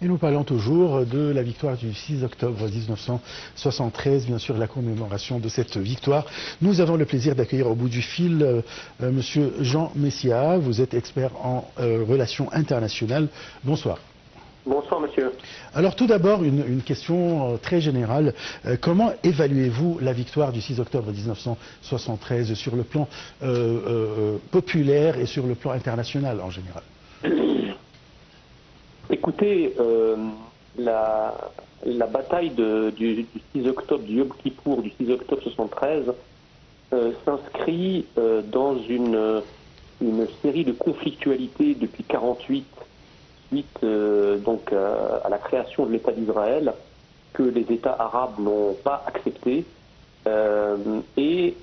Et nous parlons toujours de la victoire du 6 octobre 1973, bien sûr la commémoration de cette victoire. Nous avons le plaisir d'accueillir au bout du fil Monsieur Jean Messia. Vous êtes expert en relations internationales. Bonsoir. Bonsoir monsieur. Alors tout d'abord, une question très générale. Comment évaluez-vous la victoire du 6 octobre 1973 sur le plan populaire et sur le plan international en général? Écoutez, la bataille du 6 octobre, du Yom Kippour, du 6 octobre 1973, s'inscrit dans une série de conflictualités depuis 1948, suite donc à la création de l'État d'Israël, que les États arabes n'ont pas accepté. Et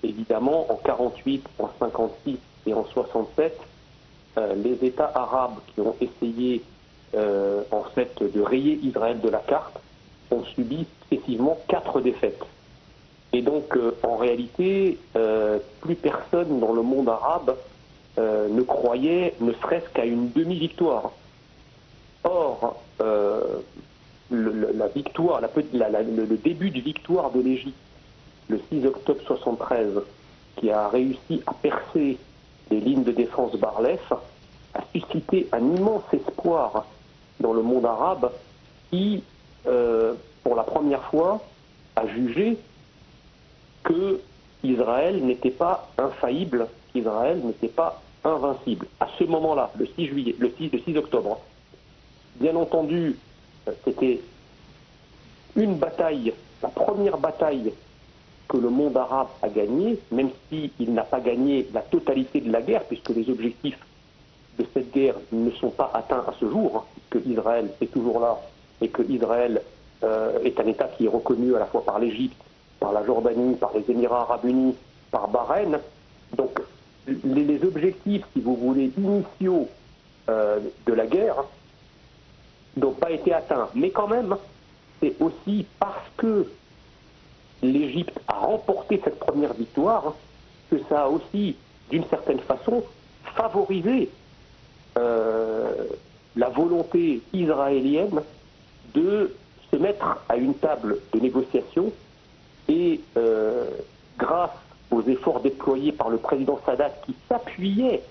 évidemment, en 1948, en 1956 et en 1967, les États arabes qui ont essayé en fait de rayer Israël de la carte ont subi successivement 4 défaites. Et donc en réalité, plus personne dans le monde arabe ne croyait ne serait-ce qu'à une demi-victoire. Or, la victoire, le début de victoire de l'Égypte, le 6 octobre 1973, qui a réussi à percer les lignes de défense Bar-Lev, a suscité un immense espoir dans le monde arabe qui, pour la première fois, a jugé que Israël n'était pas infaillible, qu'Israël n'était pas invincible. À ce moment-là, le 6 octobre, bien entendu, c'était une bataille, la première bataille que le monde arabe a gagnée, même s'il n'a pas gagné la totalité de la guerre, puisque les objectifs de cette guerre ne sont pas atteints à ce jour, que Israël est toujours là et que Israël est un État qui est reconnu à la fois par l'Égypte, par la Jordanie, par les Émirats arabes unis, par Bahreïn. Donc les objectifs, si vous voulez, initiaux de la guerre n'ont pas été atteints. Mais quand même, c'est aussi parce que l'Égypte a remporté cette première victoire que ça a aussi, d'une certaine façon, favorisé la volonté israélienne de se mettre à une table de négociation et grâce aux efforts déployés par le président Sadat qui s'appuyait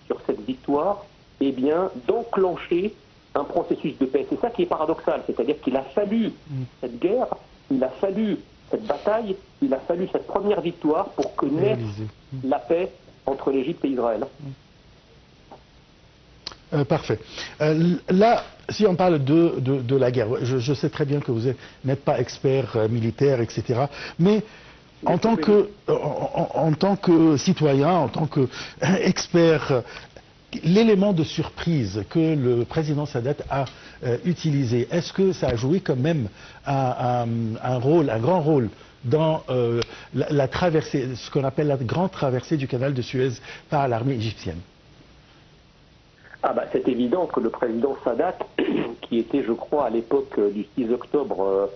sur cette victoire, eh bien, d'enclencher un processus de paix. C'est ça qui est paradoxal, c'est-à-dire qu'il a fallu cette guerre, il a fallu cette bataille, il a fallu cette première victoire pour que naisse la paix entre l'Égypte et Israël. Parfait. Là, si on parle de la guerre, je sais très bien que vous n'êtes pas expert militaire, etc. Mais en tant que citoyen, en tant qu'expert, l'élément de surprise que le président Sadat a utilisé, est-ce que ça a joué quand même un grand rôle dans la traversée, ce qu'on appelle la grande traversée du canal de Suez par l'armée égyptienne? Ah bah, c'est évident que le président Sadat, qui était, je crois, à l'époque du 6 octobre,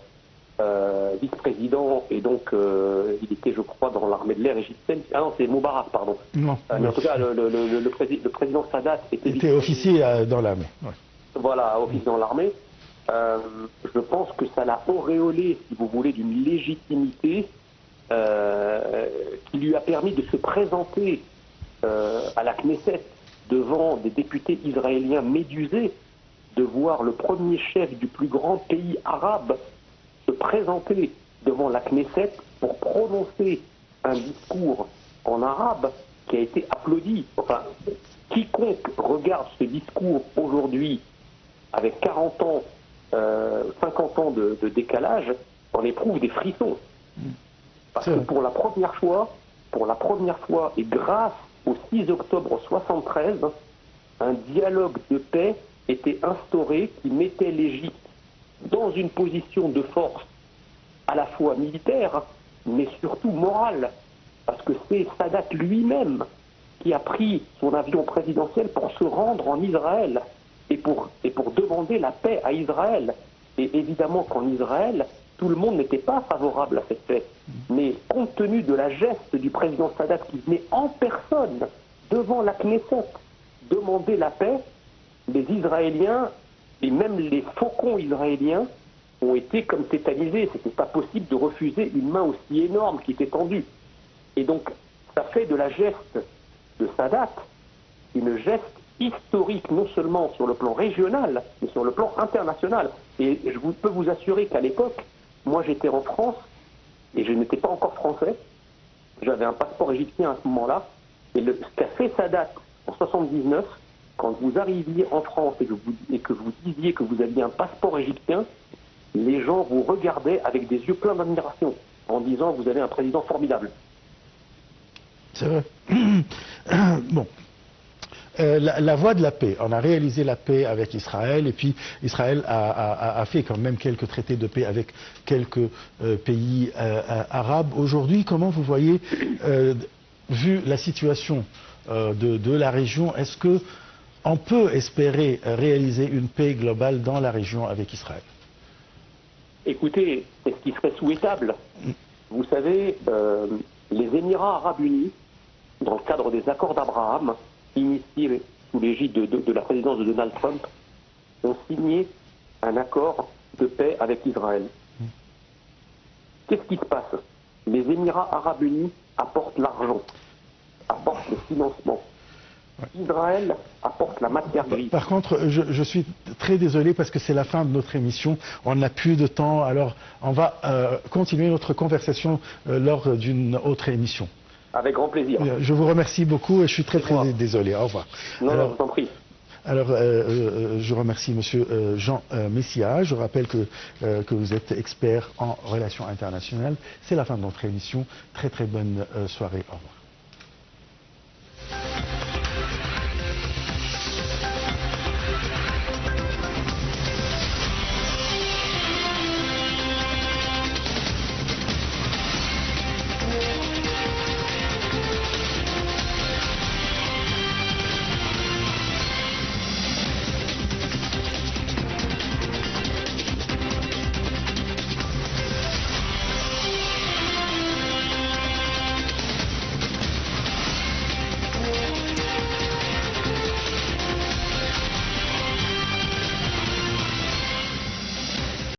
vice-président, et donc il était, je crois, dans l'armée de l'air égyptienne. Ah non, c'est Moubarak, pardon. Non, mais en tout cas, le président Sadat était officier dans l'armée. Ouais. Voilà, officier dans l'armée. Je pense que ça l'a auréolé, si vous voulez, d'une légitimité qui lui a permis de se présenter à la Knesset devant des députés israéliens médusés, de voir le premier chef du plus grand pays arabe se présenter devant la Knesset pour prononcer un discours en arabe qui a été applaudi. Enfin, quiconque regarde ce discours aujourd'hui avec 40 ans, 50 ans de décalage, en éprouve des frissons. Parce que pour la première fois, et grâce au 6 octobre 1973, un dialogue de paix était instauré qui mettait l'Égypte dans une position de force à la fois militaire, mais surtout morale. Parce que c'est Sadat lui-même qui a pris son avion présidentiel pour se rendre en Israël et pour demander la paix à Israël. Et évidemment qu'en Israël, tout le monde n'était pas favorable à cette paix. Mais compte tenu de la geste du président Sadat qui venait en personne devant la Knesset demander la paix, les Israéliens Et même les faucons israéliens ont été comme tétanisés. C'était pas possible de refuser une main aussi énorme qui était tendue. Et donc, ça fait de la geste de Sadat une geste historique, non seulement sur le plan régional, mais sur le plan international. Et je peux vous assurer qu'à l'époque, moi j'étais en France, et je n'étais pas encore français, j'avais un passeport égyptien à ce moment-là, et ce qu'a fait Sadat en 79, quand vous arriviez en France et que vous disiez que vous aviez un passeport égyptien, les gens vous regardaient avec des yeux pleins d'admiration, en disant vous avez un président formidable. C'est vrai. Bon. La voie de la paix, on a réalisé la paix avec Israël et puis Israël a fait quand même quelques traités de paix avec quelques pays arabes. Aujourd'hui, comment vous voyez, vu la situation de la région, est-ce qu'on peut espérer réaliser une paix globale dans la région avec Israël? Écoutez, c'est ce qui serait souhaitable. Vous savez, les Émirats arabes unis, dans le cadre des accords d'Abraham, initiés sous l'égide de la présidence de Donald Trump, ont signé un accord de paix avec Israël. Qu'est-ce qui se passe? Les Émirats arabes unis apportent l'argent, apportent le financement. Israël apporte la matière grise. Par contre, je suis très désolé parce que c'est la fin de notre émission. On n'a plus de temps, alors on va continuer notre conversation lors d'une autre émission. Avec grand plaisir. Je vous remercie beaucoup et je suis très désolé. Au revoir. Non, alors, je t'en prie. Alors, je remercie Monsieur Jean Messia. Je rappelle que vous êtes expert en relations internationales. C'est la fin de notre émission. Très bonne soirée. Au revoir.